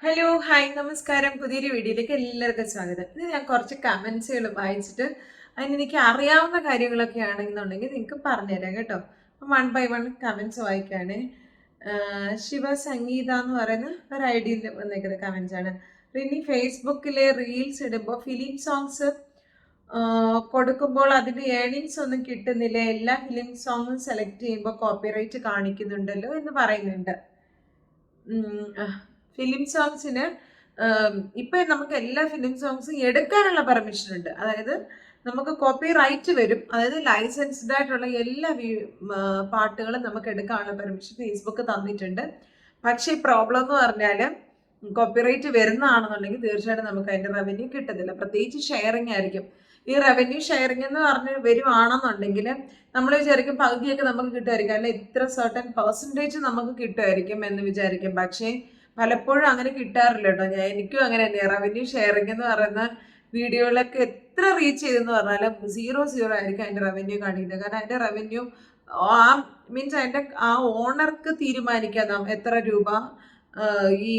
Hello hi നമസ്കാരം. പുതിയൊരു വീഡിയോയിലേക്ക് എല്ലാവർക്കും സ്വാഗതം. ഇത് ഞാൻ കുറച്ച് കമൻസുകൾ വായിച്ചിട്ട് അതിനെനിക്ക് അറിയാവുന്ന കാര്യങ്ങളൊക്കെ ആണെന്നുണ്ടെങ്കിൽ നിങ്ങൾക്ക് പറഞ്ഞുതരാം കേട്ടോ. അപ്പം വൺ ബൈ വൺ കമൻസ് വായിക്കുകയാണ്. ശിവസംഗീത എന്ന് പറയുന്ന ഒരു ഐ ഡിയിൽ വന്നേക്കുന്ന കമൻസ് ആണ്. പിന്നെ ഫേസ്ബുക്കിലെ റീൽസ് ഇടുമ്പോൾ ഫിലിം സോങ്സ് കൊടുക്കുമ്പോൾ അതിൻ്റെ ഏണിങ്സ് ഒന്നും കിട്ടുന്നില്ല, എല്ലാ ഫിലിം സോങ്ങും സെലക്ട് ചെയ്യുമ്പോൾ കോപ്പിറൈറ്റ് കാണിക്കുന്നുണ്ടല്ലോ എന്ന് പറയുന്നുണ്ട്. ഫിലിം സോങ്സിന് ഇപ്പൊ നമുക്ക് എല്ലാ ഫിലിം സോങ്സും എടുക്കാനുള്ള പെർമിഷൻ ഉണ്ട്. അതായത് നമുക്ക് കോപ്പി റൈറ്റ് വരും. അതായത് ലൈസൻസ്ഡ് ആയിട്ടുള്ള എല്ലാ പാട്ടുകളും നമുക്ക് എടുക്കാനുള്ള പെർമിഷൻ ഫേസ്ബുക്ക് തന്നിട്ടുണ്ട്. പക്ഷേ പ്രോബ്ലം എന്ന് പറഞ്ഞാൽ കോപ്പിറൈറ്റ് വരുന്നതാണെന്നുണ്ടെങ്കിൽ തീർച്ചയായിട്ടും നമുക്ക് അതിന്റെ റവന്യൂ കിട്ടത്തില്ല. പ്രത്യേകിച്ച് ഷെയറിംഗ് ആയിരിക്കും. ഈ റവന്യൂ ഷെയറിംഗ് എന്ന് പറഞ്ഞ് വരുവാണെന്നുണ്ടെങ്കിൽ നമ്മൾ വിചാരിക്കും പകുതിയൊക്കെ നമുക്ക് കിട്ടുമായിരിക്കും, അല്ലെ ഇത്ര സർട്ടൻ പെർസെൻറ്റേജ് നമുക്ക് കിട്ടുമായിരിക്കും എന്ന് വിചാരിക്കും. പക്ഷേ പലപ്പോഴും അങ്ങനെ കിട്ടാറില്ല കേട്ടോ. എനിക്കും അങ്ങനെ തന്നെയാണ്. റവന്യൂ ഷെയറിംഗ് എന്ന് പറയുന്ന വീഡിയോകളൊക്കെ എത്ര റീച്ച് ചെയ്തെന്ന് പറഞ്ഞാലും 0 ആയിരിക്കും അതിന്റെ റവന്യൂ കാണിക്കുന്നത്. കാരണം അതിന്റെ റവന്യൂ ആ മീൻസ് അതിന്റെ ആ ഓണർക്ക് തീരുമാനിക്കാം നാം എത്ര രൂപ ഈ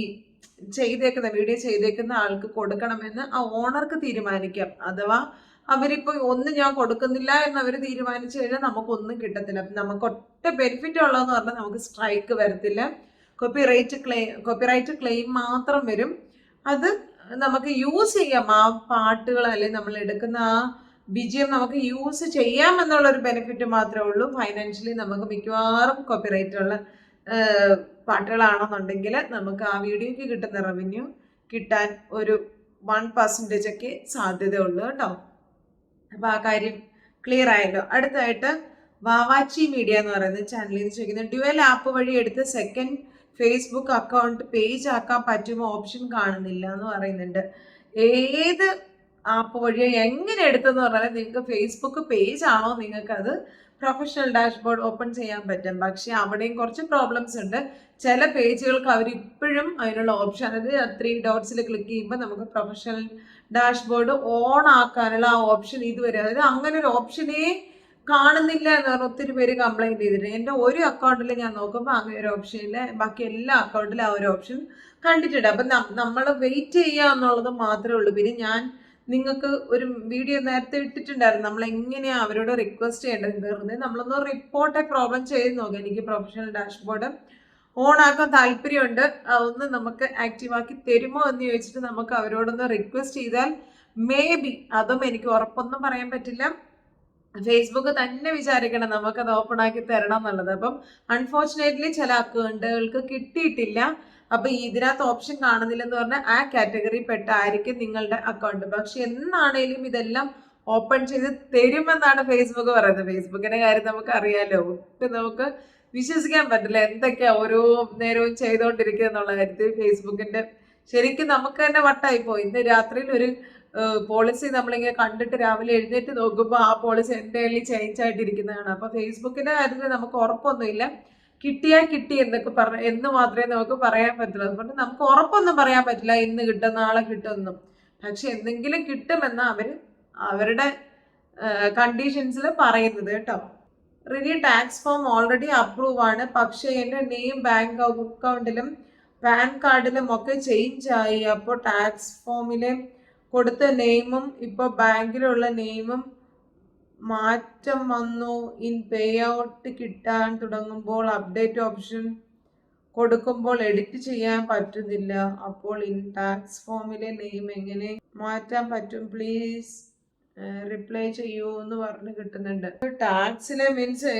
വീഡിയോ ചെയ്തേക്കുന്ന ആൾക്ക് കൊടുക്കണമെന്ന് ആ ഓണർക്ക് തീരുമാനിക്കാം. അഥവാ അവരിപ്പോ ഒന്നും ഞാൻ കൊടുക്കുന്നില്ല എന്ന് അവർ തീരുമാനിച്ചു കഴിഞ്ഞാൽ നമുക്കൊന്നും കിട്ടത്തില്ല. നമുക്ക് ഒറ്റ ബെനിഫിറ്റ് ഉള്ളതെന്ന് പറഞ്ഞാൽ നമുക്ക് സ്ട്രൈക്ക് വരത്തില്ല, കോപ്പിറൈറ്റ് ക്ലെയിം മാത്രം വരും. അത് നമുക്ക് യൂസ് ചെയ്യാം, ആ പാട്ടുകൾ അല്ലെങ്കിൽ നമ്മൾ എടുക്കുന്ന ആ BGM നമുക്ക് യൂസ് ചെയ്യാം എന്നുള്ളൊരു ബെനിഫിറ്റ് മാത്രമേ ഉള്ളൂ. ഫൈനാൻഷ്യലി നമുക്ക് മിക്കവാറും കോപ്പിറൈറ്റ് ഉള്ള പാട്ടുകളാണെന്നുണ്ടെങ്കിൽ നമുക്ക് ആ വീഡിയോക്ക് കിട്ടുന്ന റവന്യൂ കിട്ടാൻ ഒരു 1% ഒക്കെ സാധ്യതയുള്ളൂ കേട്ടോ. അപ്പൊ ആ കാര്യം ക്ലിയർ ആയല്ലോ. അടുത്തായിട്ട് വാവാച്ചി മീഡിയ എന്ന് പറയുന്ന ചാനലിൽ നിന്ന് ചോദിക്കുന്നത്, ഡ്യുവൽ ആപ്പ് വഴി എടുത്ത് സെക്കൻഡ് ഫേസ്ബുക്ക് അക്കൗണ്ട് പേജ് ആക്കാൻ പറ്റുമോ? ഓപ്ഷൻ കാണുന്നില്ല എന്ന് പറയുന്നുണ്ട്. ഏത് ആപ്പ് വഴിയോ എങ്ങനെ എടുത്തെന്ന് പറഞ്ഞാൽ നിങ്ങൾക്ക് ഫേസ്ബുക്ക് പേജ് ആണോ നിങ്ങൾക്ക് അത് പ്രൊഫഷണൽ ഡാഷ്ബോർഡ് ഓപ്പൺ ചെയ്യാൻ പറ്റും. പക്ഷെ അവിടെയും കുറച്ച് പ്രോബ്ലംസ് ഉണ്ട്. ചില പേജുകൾക്ക് അവർ ഇപ്പോഴും അതിനുള്ള ഓപ്ഷൻ, അതായത് 3 ഡോട്ട്സിൽ ക്ലിക്ക് ചെയ്യുമ്പോൾ നമുക്ക് പ്രൊഫഷണൽ ഡാഷ്ബോർഡ് ഓൺ ആക്കാനുള്ള ആ ഓപ്ഷൻ ഇതുവരെ, അതായത് അങ്ങനെ ഒരു ഓപ്ഷനേ കാണുന്നില്ല എന്ന് പറഞ്ഞാൽ ഒത്തിരി പേര് കംപ്ലൈന്റ് ചെയ്തിട്ടുണ്ട്. എൻ്റെ ഒരു അക്കൗണ്ടിൽ ഞാൻ നോക്കുമ്പോൾ അങ്ങനെ ഒരു ഓപ്ഷൻ ഇല്ല, ബാക്കി എല്ലാ അക്കൗണ്ടിലും ആ ഒരു ഓപ്ഷൻ കണ്ടിട്ടുണ്ട്. അപ്പം നമ്മൾ വെയിറ്റ് ചെയ്യുക എന്നുള്ളത് മാത്രമേ ഉള്ളൂ. പിന്നെ ഞാൻ നിങ്ങൾക്ക് ഒരു വീഡിയോ നേരത്തെ ഇട്ടിട്ടുണ്ടായിരുന്നു, നമ്മൾ എങ്ങനെയാണ് അവരോട് റിക്വസ്റ്റ് ചെയ്യേണ്ടത്. വെറുതെ നമ്മളൊന്ന് റിപ്പോർട്ട് പ്രോബ്ലം ചെയ്ത് നോക്കാം. എനിക്ക് പ്രൊഫഷണൽ ഡാഷ്ബോർഡ് ഓൺ ആക്കാൻ താല്പര്യമുണ്ട്, ഒന്ന് നമുക്ക് ആക്റ്റീവ് ആക്കി തരുമോ എന്ന് ചോദിച്ചിട്ട് നമുക്ക് അവരോടൊന്ന് റിക്വസ്റ്റ് ചെയ്താൽ മേ ബി, അതും എനിക്ക് ഉറപ്പൊന്നും പറയാൻ പറ്റില്ല, ഫേസ്ബുക്ക് തന്നെ വിചാരിക്കണം നമുക്കത് ഓപ്പൺ ആക്കി തരണം എന്നുള്ളത്. അപ്പം അൺഫോർച്ചുനേറ്റ്ലി ചില അക്കൗണ്ടുകൾക്ക് കിട്ടിയിട്ടില്ല. അപ്പൊ ഇതിനകത്ത് ഓപ്ഷൻ കാണുന്നില്ലെന്ന് പറഞ്ഞാൽ ആ കാറ്റഗറി പെട്ടായിരിക്കും നിങ്ങളുടെ അക്കൗണ്ട്. പക്ഷെ എന്നാണേലും ഇതെല്ലാം ഓപ്പൺ ചെയ്ത് തരുമെന്നാണ് ഫേസ്ബുക്ക് പറയുന്നത്. ഫേസ്ബുക്കിന്റെ കാര്യം നമുക്ക് അറിയാലോ, ഒട്ടും നമുക്ക് വിശ്വസിക്കാൻ പറ്റില്ല എന്തൊക്കെയാ ഓരോ നേരവും ചെയ്തുകൊണ്ടിരിക്കുക എന്നുള്ള കാര്യത്തിൽ. ഫേസ്ബുക്കിന്റെ ശരിക്കും നമുക്ക് തന്നെ വട്ടായി പോയി. ഇന്ന് രാത്രിയിൽ ഒരു പോളിസി നമ്മളിങ്ങനെ കണ്ടിട്ട് രാവിലെ എഴുന്നേറ്റ് നോക്കുമ്പോൾ ആ പോളിസി എൻ്റയർലി ചേഞ്ച് ആയിട്ടിരിക്കുന്നതാണ്. അപ്പൊ ഫേസ്ബുക്കിന്റെ കാര്യത്തിൽ നമുക്ക് ഉറപ്പൊന്നുമില്ല. കിട്ടിയാൽ കിട്ടി എന്ന് മാത്രമേ നമുക്ക് പറയാൻ പറ്റുള്ളൂ. അതുകൊണ്ട് നമുക്ക് ഉറപ്പൊന്നും പറയാൻ പറ്റില്ല ഇന്ന് കിട്ടും നാളെ കിട്ടുമെന്നും. പക്ഷെ എന്തെങ്കിലും കിട്ടുമെന്ന് അവരുടെ കണ്ടീഷൻസിൽ പറയുന്നത് കേട്ടോ. Rini tax form already approve ആണ്, പക്ഷെ എൻ്റെ നെയിം ബാങ്ക് അക്കൗണ്ടിലും പാൻ കാർഡിലും ഒക്കെ ചേഞ്ച് ആയി. അപ്പോൾ ടാക്സ് ഫോമിലെ കൊടുത്ത നെയിമും ഇപ്പോൾ ബാങ്കിലുള്ള നെയിമും മാറ്റം വന്നു. ഇൻ പേ ഔട്ട് കിട്ടാൻ തുടങ്ങുമ്പോൾ അപ്ഡേറ്റ് ഓപ്ഷൻ കൊടുക്കുമ്പോൾ എഡിറ്റ് ചെയ്യാൻ പറ്റുന്നില്ല. അപ്പോൾ ഇൻ ടാക്സ് ഫോമിലെ നെയിം എങ്ങനെ മാറ്റാൻ പറ്റും? പ്ലീസ് റിപ്ലൈ ചെയ്യൂ എന്ന് പറഞ്ഞ് കിട്ടുന്നുണ്ട്. ടാക്സിലെ മീൻസ്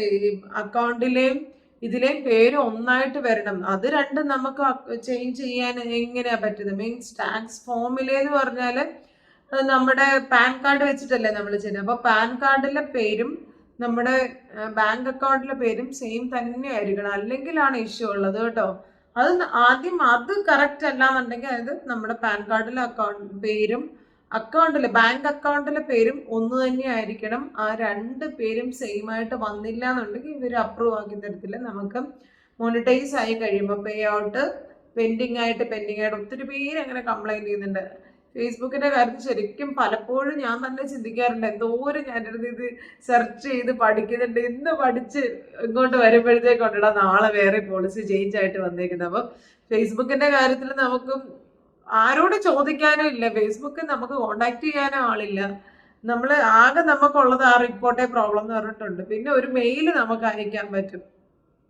അക്കൗണ്ടിലെയും ഇതിലെയും പേര് ഒന്നായിട്ട് വരണം. അത് രണ്ടും നമുക്ക് ചേഞ്ച് ചെയ്യാൻ എങ്ങനെയാ പറ്റുന്നത്? മീൻസ് ടാക്സ് ഫോമിലെന്ന് പറഞ്ഞാൽ നമ്മുടെ പാൻ കാർഡ് വെച്ചിട്ടല്ലേ നമ്മൾ ചെയ്യുന്നത്. അപ്പൊ പാൻ കാർഡിലെ പേരും നമ്മുടെ ബാങ്ക് അക്കൗണ്ടിലെ പേരും സെയിം തന്നെ ആയിരിക്കണം, അല്ലെങ്കിലാണ് ഇഷ്യൂ ഉള്ളത് കേട്ടോ. ആദ്യം അത് കറക്റ്റ് അല്ലാന്നുണ്ടെങ്കിൽ, അതായത് നമ്മുടെ പാൻ കാർഡിലെ പേരും ബാങ്ക് അക്കൗണ്ടിലെ പേരും ഒന്ന് തന്നെ ആയിരിക്കണം. ആ 2 പേരും സെയിം ആയിട്ട് വന്നില്ല എന്നുണ്ടെങ്കിൽ ഇവർ അപ്രൂവ് ആക്കി തരത്തില്ല. നമുക്ക് മോണിറ്റൈസ് ആയി കഴിയുമ്പോൾ പേ ഔട്ട് പെൻഡിങ് ആയിട്ട് ഒത്തിരി പേര് അങ്ങനെ കംപ്ലൈന്റ് ചെയ്യുന്നുണ്ട്. ഫേസ്ബുക്കിന്റെ കാര്യത്തിൽ ശരിക്കും പലപ്പോഴും ഞാൻ തന്നെ ചിന്തിക്കാറുണ്ട്, എന്തോരം ഞാനിരുന്ന് ഇത് സെർച്ച് ചെയ്ത് പഠിക്കുന്നുണ്ട്. ഇന്ന് പഠിച്ച് ഇങ്ങോട്ട് വരുമ്പോഴത്തേക്കൊണ്ടാ നാളെ വേറെ പോളിസി ചേഞ്ച് ആയിട്ട് വന്നേക്കുന്നത്. അപ്പൊ ഫേസ്ബുക്കിന്റെ കാര്യത്തിൽ നമുക്ക് ആരോട് ചോദിക്കാനും ഇല്ല, ഫേസ്ബുക്കിൽ നമുക്ക് കോണ്ടാക്ട് ചെയ്യാനോ ആളില്ല. നമ്മൾ ആകെ നമുക്കുള്ളത് ആ റിപ്പോർട്ടേ പ്രോബ്ലം എന്ന് പറഞ്ഞിട്ടുണ്ട്. പിന്നെ ഒരു മെയിൽ നമുക്ക് അയക്കാൻ പറ്റും,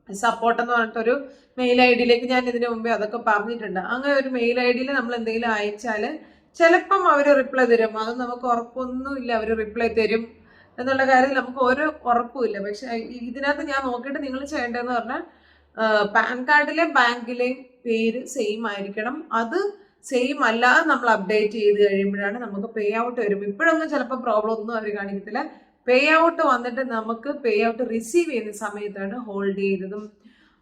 സപ്പോർട്ട് എന്ന് പറഞ്ഞിട്ടൊരു മെയിൽ ഐ ഡിയിലേക്ക്, ഞാൻ ഇതിനു മുമ്പേ അതൊക്കെ പറഞ്ഞിട്ടുണ്ട്. അങ്ങനെ ഒരു മെയിൽ ഐ ഡിയിൽ നമ്മൾ എന്തെങ്കിലും അയച്ചാൽ ചിലപ്പം അവർ റിപ്ലൈ തരും. അത് നമുക്ക് ഉറപ്പൊന്നുമില്ല അവർ റിപ്ലൈ തരും എന്നുള്ള കാര്യത്തിൽ നമുക്ക് ഒരു ഉറപ്പുമില്ല. പക്ഷെ ഇതിനകത്ത് ഞാൻ നോക്കിയിട്ട് നിങ്ങൾ ചെയ്യേണ്ടതെന്ന് പറഞ്ഞാൽ പാൻ കാർഡിലെയും ബാങ്കിലെയും പേര് സെയിം ആയിരിക്കണം. അത് സെയിം അല്ലാതെ നമ്മൾ അപ്ഡേറ്റ് ചെയ്ത് കഴിയുമ്പോഴാണ് നമുക്ക് പേ ഔട്ട് വരും. ഇപ്പോഴൊന്നും ചിലപ്പോൾ പ്രോബ്ലം ഒന്നും അവർ കാണിക്കത്തില്ല. പേ ഔട്ട് വന്നിട്ട് നമുക്ക് പേ ഔട്ട് റിസീവ് ചെയ്യുന്ന സമയത്താണ് ഹോൾഡ് ചെയ്തതും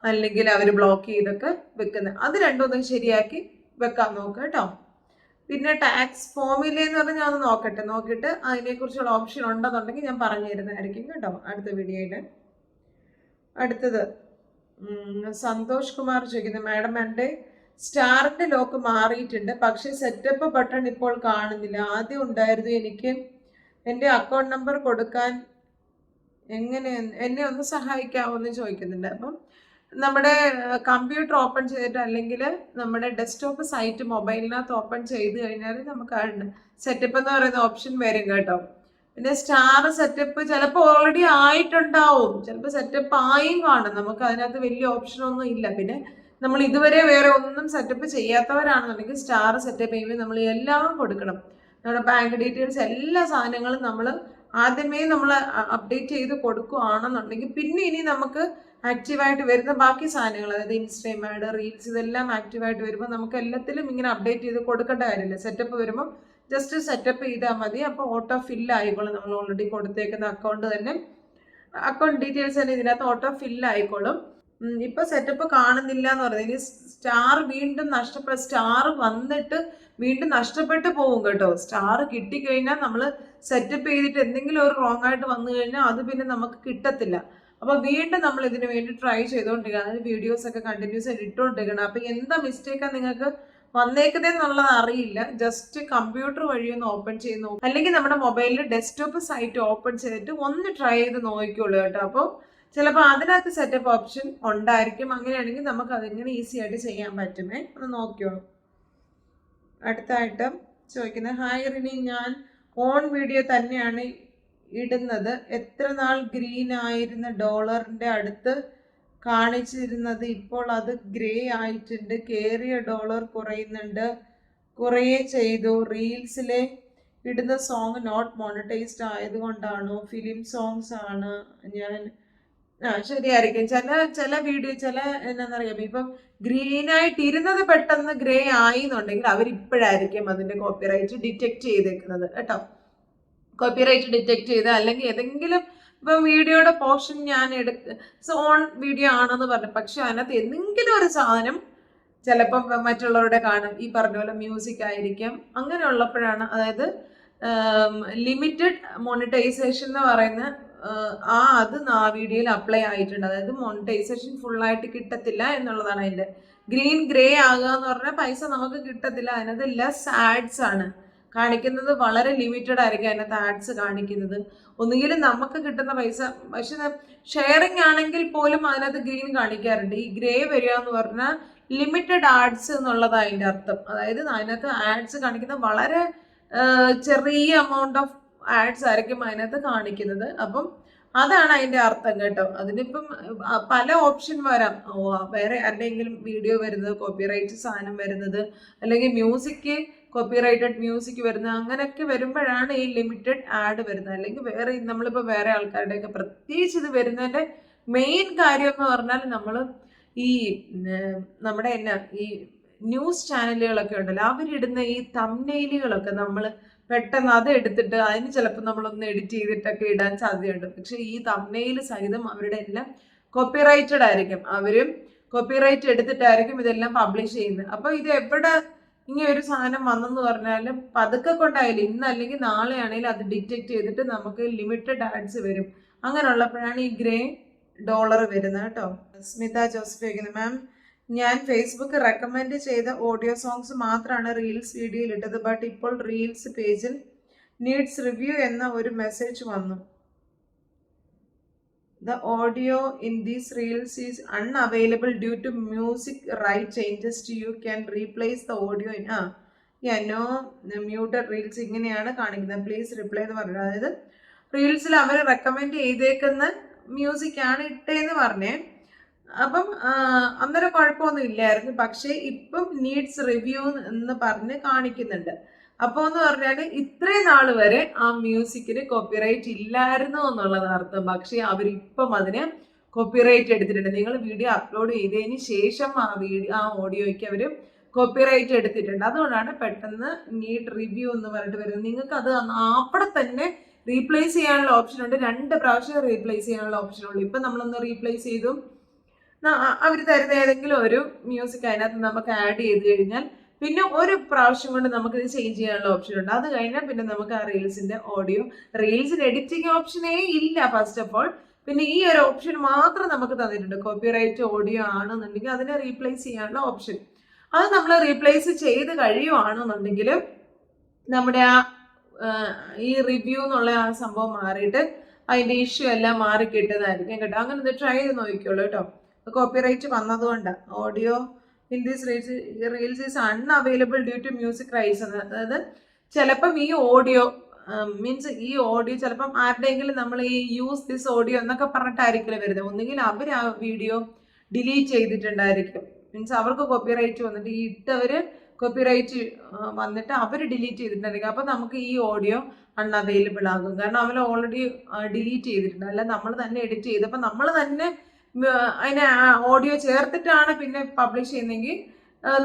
അല്ലെങ്കിൽ അവർ ബ്ലോക്ക് ചെയ്തൊക്കെ വെക്കുന്നത്. അത് രണ്ടൊന്നും ശരിയാക്കി വെക്കാൻ നോക്കുക കേട്ടോ. പിന്നെ ടാക്സ് ഫോമിലെന്ന് പറഞ്ഞാൽ ഞാൻ ഒന്ന് നോക്കിയിട്ട് അതിനെക്കുറിച്ചുള്ള ഓപ്ഷൻ ഉണ്ടെന്നുണ്ടെങ്കിൽ ഞാൻ പറഞ്ഞു തരുന്നതായിരിക്കും കേട്ടോ അടുത്ത വീഡിയോയിൽ. അടുത്തത് സന്തോഷ് കുമാർ ചോദിക്കുന്നത്, മാഡം എൻ്റെ സ്റ്റാറിൻ്റെ ലോക്ക് മാറിയിട്ടുണ്ട്, പക്ഷേ സെറ്റപ്പ് ബട്ടൺ ഇപ്പോൾ കാണുന്നില്ല. ആദ്യം ഉണ്ടായിരുന്നു. എനിക്ക് എൻ്റെ അക്കൗണ്ട് നമ്പർ കൊടുക്കാൻ എന്നെ ഒന്ന് സഹായിക്കാമോ എന്ന് ചോദിക്കുന്നുണ്ട്. അപ്പം നമ്മുടെ കമ്പ്യൂട്ടർ ഓപ്പൺ ചെയ്തിട്ട് അല്ലെങ്കിൽ നമ്മുടെ ഡെസ്ക്ടോപ്പ് സൈറ്റ് മൊബൈലിനകത്ത് ഓപ്പൺ ചെയ്ത് കഴിഞ്ഞാൽ നമുക്ക് സെറ്റപ്പ് എന്ന് പറയുന്ന ഓപ്ഷൻ വരും കേട്ടോ. പിന്നെ സ്റ്റാർ സെറ്റപ്പ് ചിലപ്പോൾ ഓൾറെഡി ആയിട്ടുണ്ടാവും, ചിലപ്പോൾ സെറ്റപ്പ് ആയും കാണും. നമുക്ക് അതിനകത്ത് വലിയ ഓപ്ഷനൊന്നും ഇല്ല. പിന്നെ നമ്മൾ ഇതുവരെ വേറെ ഒന്നും സെറ്റപ്പ് ചെയ്യാത്തവരാണെന്നുണ്ടെങ്കിൽ സ്റ്റാർ സെറ്റപ്പ് ചെയ്യുമ്പോൾ നമ്മൾ എല്ലാം കൊടുക്കണം. നമ്മുടെ ബാങ്ക് ഡീറ്റെയിൽസ് എല്ലാ സാധനങ്ങളും നമ്മൾ ആദ്യമേ നമ്മൾ അപ്ഡേറ്റ് ചെയ്ത് കൊടുക്കുകയാണെന്നുണ്ടെങ്കിൽ പിന്നെ ഇനി നമുക്ക് ആക്റ്റീവായിട്ട് വരുന്ന ബാക്കി സാധനങ്ങൾ, അതായത് ഇൻസ്റ്റഗ്രാം, റീൽസ്, ഇതെല്ലാം ആക്റ്റീവായിട്ട് വരുമ്പോൾ നമുക്ക് എല്ലാത്തിലും ഇങ്ങനെ അപ്ഡേറ്റ് ചെയ്ത് കൊടുക്കേണ്ട കാര്യമില്ല. സെറ്റപ്പ് വരുമ്പോൾ ജസ്റ്റ് സെറ്റപ്പ് ചെയ്താൽ മതി. അപ്പോൾ ഓട്ടോ ഫില്ല് ആയിക്കോളും. നമ്മൾ ഓൾറെഡി കൊടുത്തേക്കുന്ന അക്കൗണ്ട് ഡീറ്റെയിൽസ് തന്നെ ഇതിനകത്ത് ഓട്ടോ ഫില്ല് ആയിക്കോളും. ഇപ്പൊ സെറ്റപ്പ് കാണുന്നില്ല എന്ന് പറയുന്നത് ഇനി സ്റ്റാർ വീണ്ടും സ്റ്റാർ വന്നിട്ട് വീണ്ടും നഷ്ടപ്പെട്ടു പോകും കേട്ടോ. സ്റ്റാർ കിട്ടിക്കഴിഞ്ഞാൽ നമ്മൾ സെറ്റപ്പ് ചെയ്തിട്ട് എന്തെങ്കിലും ഒരു റോങ് ആയിട്ട് വന്നു കഴിഞ്ഞാൽ അത് പിന്നെ നമുക്ക് കിട്ടത്തില്ല. അപ്പൊ വീണ്ടും നമ്മൾ ഇതിനു വേണ്ടി ട്രൈ ചെയ്തുകൊണ്ടിരിക്കണം. അതിന് വീഡിയോസ് ഒക്കെ കണ്ടിന്യൂസ് ആയിട്ട് ഇട്ടുകൊണ്ടിരിക്കണം. അപ്പൊ എന്താ മിസ്റ്റേക്കാ നിങ്ങൾക്ക് വന്നേക്കുന്നതെന്നുള്ളത് അറിയില്ല. ജസ്റ്റ് കമ്പ്യൂട്ടർ വഴി ഒന്ന് ഓപ്പൺ ചെയ്ത് നോക്കും, അല്ലെങ്കിൽ നമ്മുടെ മൊബൈലിൽ ഡെസ്ക്ടോപ്പ് സൈറ്റ് ഓപ്പൺ ചെയ്തിട്ട് ഒന്ന് ട്രൈ ചെയ്ത് നോക്കിക്കോളൂ കേട്ടോ. അപ്പോൾ ചിലപ്പോൾ അതിനകത്ത് സെറ്റപ്പ് ഓപ്ഷൻ ഉണ്ടായിരിക്കും. അങ്ങനെയാണെങ്കിൽ നമുക്ക് അതിങ്ങനെ ഈസി ആയിട്ട് ചെയ്യാൻ പറ്റുമേ, ഒന്ന് നോക്കിയോളൂ. അടുത്തായിട്ട് ചോദിക്കുന്നത്, ഹായ് റിനി, ഞാൻ ഓൺ വീഡിയോ തന്നെയാണ് ഇടുന്നത്. എത്ര നാൾ ഗ്രീൻ ആയിരുന്ന ഡോളറിന്റെ അടുത്ത് കാണിച്ചിരുന്നത് ഇപ്പോൾ അത് ഗ്രേ ആയിട്ടുണ്ട്. കേറിയ ഡോളർ കുറയുന്നുണ്ട്, കുറയേ ചെയ്തു. റീൽസിലെ ഇടുന്ന സോങ് നോട്ട് മോണിറ്റൈസ്ഡ് ആയതുകൊണ്ടാണോ? ഫിലിം സോങ്സ് ആണ് ഞാൻ. ശരിയായിരിക്കും. ചില വീഡിയോ എന്നാന്നറിയാമോ, ഇപ്പം ഗ്രീൻ ആയിട്ട് ഇരുന്നത് പെട്ടെന്ന് ഗ്രേ ആയി എന്നുണ്ടെങ്കിൽ അവരിപ്പോഴായിരിക്കും അതിന്റെ കോപ്പിറൈറ്റ് ഡിറ്റക്ട് ചെയ്തേക്കുന്നത് കേട്ടോ. കോപ്പിറൈറ്റ് ഡിറ്റക്ട് ചെയ്ത് അല്ലെങ്കിൽ ഏതെങ്കിലും ഇപ്പം വീഡിയോയുടെ പോർഷൻ ഞാൻ ഓൺ വീഡിയോ ആണെന്ന് പറഞ്ഞു, പക്ഷെ അതിനകത്ത് എന്തെങ്കിലും ഒരു സാധനം ചിലപ്പം മറ്റുള്ളവരുടെ കാണും. ഈ പറഞ്ഞ പോലെ മ്യൂസിക് ആയിരിക്കാം. അങ്ങനെ ഉള്ളപ്പോഴാണ്, അതായത് ലിമിറ്റഡ് മോണിറ്റൈസേഷൻ എന്ന് പറയുന്ന അത് ആ വീഡിയോയിൽ അപ്ലൈ ആയിട്ടുണ്ട്. അതായത് മോണിറ്റൈസേഷൻ ഫുള്ളായിട്ട് കിട്ടത്തില്ല എന്നുള്ളതാണ് അതിൻ്റെ. ഗ്രീൻ ഗ്രേ ആകുക എന്ന് പറഞ്ഞാൽ പൈസ നമുക്ക് കിട്ടത്തില്ല. അതിനകത്ത് ലെസ് ആഡ്സ് ആണ് കാണിക്കുന്നത്, വളരെ ലിമിറ്റഡ് ആയിരിക്കും അതിനകത്ത് ആഡ്സ് കാണിക്കുന്നത്. ഒന്നുകിലും നമുക്ക് കിട്ടുന്ന പൈസ, പക്ഷെ ഷെയറിംഗ് ആണെങ്കിൽ പോലും അതിനകത്ത് ഗ്രീൻ കാണിക്കാറുണ്ട്. ഈ ഗ്രേ വരിക എന്ന് പറഞ്ഞാൽ ലിമിറ്റഡ് ആഡ്സ് എന്നുള്ളതാണ് അതിൻ്റെ അർത്ഥം. അതായത് അതിനകത്ത് ആഡ്സ് കാണിക്കുന്ന വളരെ ചെറിയ എമൗണ്ട് ഓഫ് ആഡ്സ് ആയിരിക്കും അതിനകത്ത് കാണിക്കുന്നത്. അപ്പം അതാണ് അതിൻ്റെ അർത്ഥം കേട്ടോ. അതിനിപ്പം പല ഓപ്ഷൻ വരാം. വേറെ ആരുടെയെങ്കിലും വീഡിയോ വരുന്നത്, കോപ്പിറൈറ്റ് സാധനം വരുന്നത്, അല്ലെങ്കിൽ മ്യൂസിക് കോപ്പിറൈറ്റഡ് മ്യൂസിക് വരുന്നത്, അങ്ങനെയൊക്കെ വരുമ്പോഴാണ് ഈ ലിമിറ്റഡ് ആഡ് വരുന്നത്. അല്ലെങ്കിൽ വേറെ നമ്മളിപ്പോൾ വേറെ ആൾക്കാരുടെയൊക്കെ പ്രത്യേകിച്ച് ഇത് വരുന്നതിൻ്റെ മെയിൻ കാര്യം എന്ന് പറഞ്ഞാൽ നമ്മൾ ഈ നമ്മുടെ ഈ ന്യൂസ് ചാനലുകളൊക്കെ ഉണ്ടല്ലോ, അവരിടുന്ന ഈ തംബ്നെയിലുകളൊക്കെ നമ്മൾ പെട്ടെന്ന് അത് എടുത്തിട്ട് അതിന് ചിലപ്പോൾ നമ്മളൊന്ന് എഡിറ്റ് ചെയ്തിട്ടൊക്കെ ഇടാൻ സാധ്യതയുണ്ട്. പക്ഷെ ഈ തംബ്നെയിൽ സഹിതം അവരുടെ എല്ലാം കോപ്പിറൈറ്റഡ് ആയിരിക്കും. അവരും കോപ്പിറൈറ്റ് എടുത്തിട്ടായിരിക്കും ഇതെല്ലാം പബ്ലിഷ് ചെയ്യുന്നത്. അപ്പോൾ ഇത് എവിടെ ഇങ്ങനെ ഒരു സാധനം വന്നെന്ന് പറഞ്ഞാലും പതുക്കെ കൊണ്ടായാലും ഇന്നല്ലെങ്കിൽ നാളെ ആണെങ്കിലും അത് ഡിറ്റക്ട് ചെയ്തിട്ട് നമുക്ക് ലിമിറ്റഡ് ആഡ്സ് വരും. അങ്ങനെയുള്ളപ്പോഴാണ് ഈ ഗ്രേ ഡോളർ വരുന്നത് കേട്ടോ. സ്മിത ജോസഫ് ചോദിക്കുന്നത്, മാം, ഞാൻ ഫേസ്ബുക്ക് റെക്കമെൻഡ് ചെയ്ത ഓഡിയോ സോങ്സ് മാത്രമാണ് റീൽസ് വീഡിയോയിൽ ഇട്ടത്. ബട്ട് ഇപ്പോൾ റീൽസ് പേജിൽ നീഡ്സ് റിവ്യൂ എന്ന ഒരു മെസ്സേജ് വന്നു. The audio in these reels is unavailable due to music right changes to you can replace the audio in no muted reels ഇങ്ങനെയാണ് കാണിക്കുന്നത്. പ്ലീസ് റിപ്ലൈ എന്ന് പറഞ്ഞത്, അതായത് റീൽസിൽ അവർ റെക്കമെൻഡ് ചെയ്തേക്കുന്ന മ്യൂസിക് ആണ് ഇട്ടേന്ന് പറഞ്ഞേ. അപ്പം അന്നേരം കുഴപ്പമൊന്നും ഇല്ലായിരുന്നു. പക്ഷേ ഇപ്പം നീഡ്സ് റിവ്യൂ എന്ന് പറഞ്ഞ് കാണിക്കുന്നുണ്ട്. അപ്പോൾ എന്ന് പറഞ്ഞാൽ ഇത്രയും നാൾ വരെ ആ മ്യൂസിക്കിന് കോപ്പിറൈറ്റ് ഇല്ലായിരുന്നു എന്നുള്ളത് അർത്ഥം. പക്ഷേ അവരിപ്പം അതിന് കോപ്പിറൈറ്റ് എടുത്തിട്ടുണ്ട്. നിങ്ങൾ വീഡിയോ അപ്ലോഡ് ചെയ്തതിന് ശേഷം ആ ഓഡിയോയ്ക്ക് അവർ കോപ്പിറൈറ്റ് എടുത്തിട്ടുണ്ട്. അതുകൊണ്ടാണ് പെട്ടെന്ന് നീഡ് റിവ്യൂ എന്ന് പറഞ്ഞിട്ട് വരുന്നത്. നിങ്ങൾക്ക് അത് അവിടെ തന്നെ റീപ്ലേസ് ചെയ്യാനുള്ള ഓപ്ഷൻ ഉണ്ട്. 2 പ്രാവശ്യം റീപ്ലേസ് ചെയ്യാനുള്ള ഓപ്ഷൻ ഉള്ളൂ. ഇപ്പം നമ്മളൊന്ന് റീപ്ലേസ് ചെയ്തു, അവർ തരുന്ന ഏതെങ്കിലും ഒരു മ്യൂസിക് അതിനകത്ത് നമുക്ക് ആഡ് ചെയ്ത് കഴിഞ്ഞാൽ പിന്നെ ഒരു പ്രാവശ്യം കൊണ്ട് നമുക്ക് ഇത് ചേഞ്ച് ചെയ്യാനുള്ള ഓപ്ഷൻ ഉണ്ട്. അത് കഴിഞ്ഞാൽ പിന്നെ നമുക്ക് ആ റീൽസിന്റെ ഓഡിയോ, റീൽസിന് എഡിറ്റിംഗ് ഓപ്ഷനേ ഇല്ല ഫസ്റ്റ് ഓഫ് ഓൾ. പിന്നെ ഈ ഒരു ഓപ്ഷൻ മാത്രം നമുക്ക് തന്നിട്ടുണ്ട്. കോപ്പിറൈറ്റ് ഓഡിയോ ആണെന്നുണ്ടെങ്കിൽ അതിനെ റീപ്ലേസ് ചെയ്യാനുള്ള ഓപ്ഷൻ. അത് നമ്മൾ റീപ്ലേസ് ചെയ്ത് കഴിയുവാണെന്നുണ്ടെങ്കിൽ നമ്മുടെ ഈ റിവ്യൂ എന്നുള്ള ആ സംഭവം മാറിയിട്ട് അതിന്റെ ഇഷ്യൂ എല്ലാം മാറി കിട്ടുന്നതായിരിക്കും കേട്ടോ. അങ്ങനെ ഒന്ന് ട്രൈ ചെയ്ത് നോക്കിക്കോളൂ കേട്ടോ. കോപ്പിറൈറ്റ് വന്നതുകൊണ്ട് audio in these reels is unavailable due to music rights എന്ന്. അതായത് ചിലപ്പം ഈ ഓഡിയോ മീൻസ് ഈ ഓഡിയോ ചിലപ്പം ആരുടെയെങ്കിലും നമ്മൾ ഈ യൂസ് ദിസ് ഓഡിയോ എന്നൊക്കെ പറഞ്ഞിട്ടായിരിക്കില്ല വരുന്നത്. ഒന്നുകിൽ അവർ ആ വീഡിയോ ഡിലീറ്റ് ചെയ്തിട്ടുണ്ടായിരിക്കും. മീൻസ് അവർക്ക് കോപ്പിറൈറ്റ് വന്നിട്ട് ഈ ഇട്ടവർ കോപ്പിറൈറ്റ് വന്നിട്ട് അവർ ഡിലീറ്റ് ചെയ്തിട്ടുണ്ടായിരിക്കും. അപ്പം നമുക്ക് ഈ ഓഡിയോ അൺഅവൈലബിൾ ആകും. കാരണം അവർ ഓൾറെഡി ഡിലീറ്റ് ചെയ്തിട്ടുണ്ട്. അല്ല നമ്മൾ തന്നെ എഡിറ്റ് ചെയ്തപ്പോൾ നമ്മൾ തന്നെ അതിനെ ഓഡിയോ ചേർത്തിട്ടാണ് പിന്നെ പബ്ലിഷ് ചെയ്യുന്നതെങ്കിൽ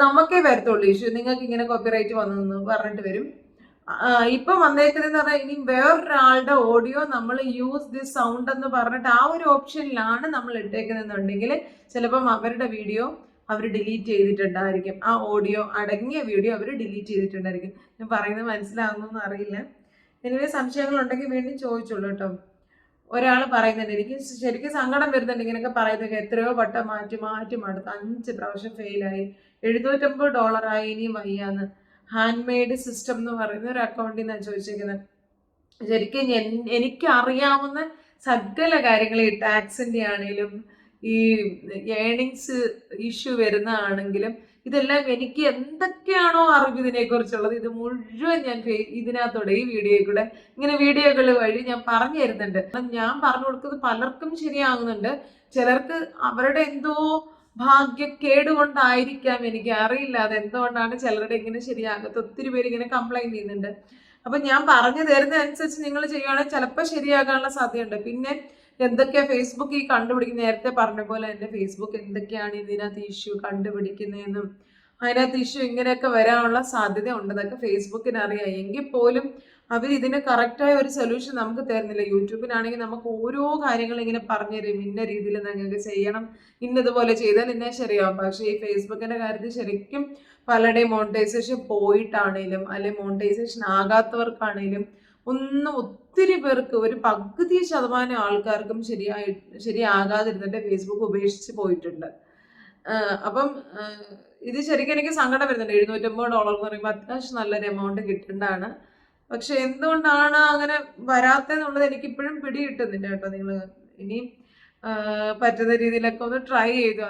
നമുക്കേ വരത്തുള്ളൂ ഇഷ്യൂ. നിങ്ങൾക്ക് ഇങ്ങനെ കോപ്പിറൈറ്റ് വന്നെന്ന് പറഞ്ഞിട്ട് വരും. ഇപ്പം വന്നേക്കുന്നതെന്ന് പറഞ്ഞാൽ ഇനി വേറൊരാളുടെ ഓഡിയോ നമ്മൾ യൂസ് ദിസ് സൗണ്ട് എന്ന് പറഞ്ഞിട്ട് ആ ഒരു ഓപ്ഷനിലാണ് നമ്മൾ ഇട്ടേക്കുന്നതെന്നുണ്ടെങ്കിൽ ചിലപ്പം അവരുടെ വീഡിയോ അവർ ഡിലീറ്റ് ചെയ്തിട്ടുണ്ടായിരിക്കും. ആ ഓഡിയോ അടങ്ങിയ വീഡിയോ അവർ ഡിലീറ്റ് ചെയ്തിട്ടുണ്ടായിരിക്കും. ഞാൻ പറയുന്നത് മനസ്സിലാകുന്നൊന്നും അറിയില്ല. എനിവേ സംശയങ്ങളുണ്ടെങ്കിൽ വീണ്ടും ചോദിച്ചോളൂ കേട്ടോ. ഒരാൾ പറയുന്നുണ്ട്, എനിക്ക് ശരിക്കും സങ്കടം വരുന്നുണ്ട് ഇങ്ങനെയൊക്കെ പറയുന്നത്. എത്രയോ വട്ടം മാറ്റി മടുത്ത് 5 പ്രാവശ്യം ഫെയിലായി, $750 ഇനിയും വയ്യാന്ന്. ഹാൻഡ് മെയ്ഡ് സിസ്റ്റം എന്ന് പറയുന്ന ഒരു അക്കൗണ്ടിൽ നിന്നാണ് ചോദിച്ചിരിക്കുന്നത്. ശരിക്കും എനിക്ക് അറിയാവുന്ന സകല കാര്യങ്ങൾ, ഈ ടാക്സിന്റെ ആണെങ്കിലും ഈ ഏണിങ്സ് ഇഷ്യൂ വരുന്നതാണെങ്കിലും ഇതെല്ലാം എനിക്ക് എന്തൊക്കെയാണോ അറിവ് ഇതിനെക്കുറിച്ചുള്ളത് ഇത് മുഴുവൻ ഞാൻ ഇതിനകത്തൂടെ ഈ വീഡിയോയിൽ കൂടെ ഇങ്ങനെ വീഡിയോകൾ വഴി ഞാൻ പറഞ്ഞു തരുന്നുണ്ട്. ഞാൻ പറഞ്ഞു കൊടുക്കുന്നത് പലർക്കും ശരിയാകുന്നുണ്ട്. ചിലർക്ക് അവരുടെ എന്തോ ഭാഗ്യക്കേട് കൊണ്ടായിരിക്കാം, എനിക്ക് അറിയില്ല അതെന്തുകൊണ്ടാണ് ചിലരുടെ ഇങ്ങനെ ശരിയാകത്ത്. ഒത്തിരി പേര് ഇങ്ങനെ കംപ്ലൈന്റ് ചെയ്യുന്നുണ്ട്. അപ്പൊ ഞാൻ പറഞ്ഞു തരുന്നതനുസരിച്ച് നിങ്ങൾ ചെയ്യുകയാണെങ്കിൽ ചിലപ്പോൾ ശരിയാകാനുള്ള സാധ്യതയുണ്ട്. പിന്നെ എന്തൊക്കെയാ ഫേസ്ബുക്ക് ഈ കണ്ടുപിടിക്കുന്ന, നേരത്തെ പറഞ്ഞ പോലെ തന്നെ ഫേസ്ബുക്ക് എന്തൊക്കെയാണ് ഇതിനകത്ത് ഇഷ്യൂ കണ്ടുപിടിക്കുന്നതെന്നും അതിനകത്ത് ഇഷ്യൂ ഇങ്ങനെയൊക്കെ വരാനുള്ള സാധ്യത ഉണ്ടെന്നൊക്കെ ഫേസ്ബുക്കിന് അറിയാം. എങ്കിൽ പോലും അവർ ഇതിന് കറക്റ്റായ ഒരു സൊല്യൂഷൻ നമുക്ക് തരുന്നില്ല. യൂട്യൂബിനാണെങ്കിൽ നമുക്ക് ഓരോ കാര്യങ്ങൾ ഇങ്ങനെ പറഞ്ഞു തരും, ഇന്ന രീതിയിൽ നിങ്ങൾക്ക് ചെയ്യണം, ഇന്നതുപോലെ ചെയ്താൽ ഇന്നെ ശരിയാവും. പക്ഷേ ഈ ഫേസ്ബുക്കിന്റെ കാര്യത്തിൽ ശരിക്കും പലരുടെയും മോണിറ്റൈസേഷൻ പോയിട്ടാണേലും അല്ലെ മോണിറ്റൈസേഷൻ ആകാത്തവർക്കാണേലും ഒത്തിരി പേർക്ക്, ഒരു പകുതി ശതമാനം ആൾക്കാർക്കും ശരിയാകാതിരുന്നിട്ട് ഫേസ്ബുക്ക് ഉപേക്ഷിച്ച് പോയിട്ടുണ്ട്. അപ്പം ഇത് ശരിക്കും എനിക്ക് സങ്കടം വരുന്നുണ്ട്. $750 എന്ന് പറയുമ്പോൾ അത്യാവശ്യം നല്ലൊരു എമൗണ്ട് കിട്ടേണ്ടതാണ്. പക്ഷെ എന്തുകൊണ്ടാണ് അങ്ങനെ വരാത്തെന്നുള്ളത് എനിക്കിപ്പോഴും പിടി കിട്ടുന്നില്ല കേട്ടോ. നിങ്ങൾ ഇനി പറ്റുന്ന രീതിയിലൊക്കെ ഒന്ന് ട്രൈ ചെയ്തു.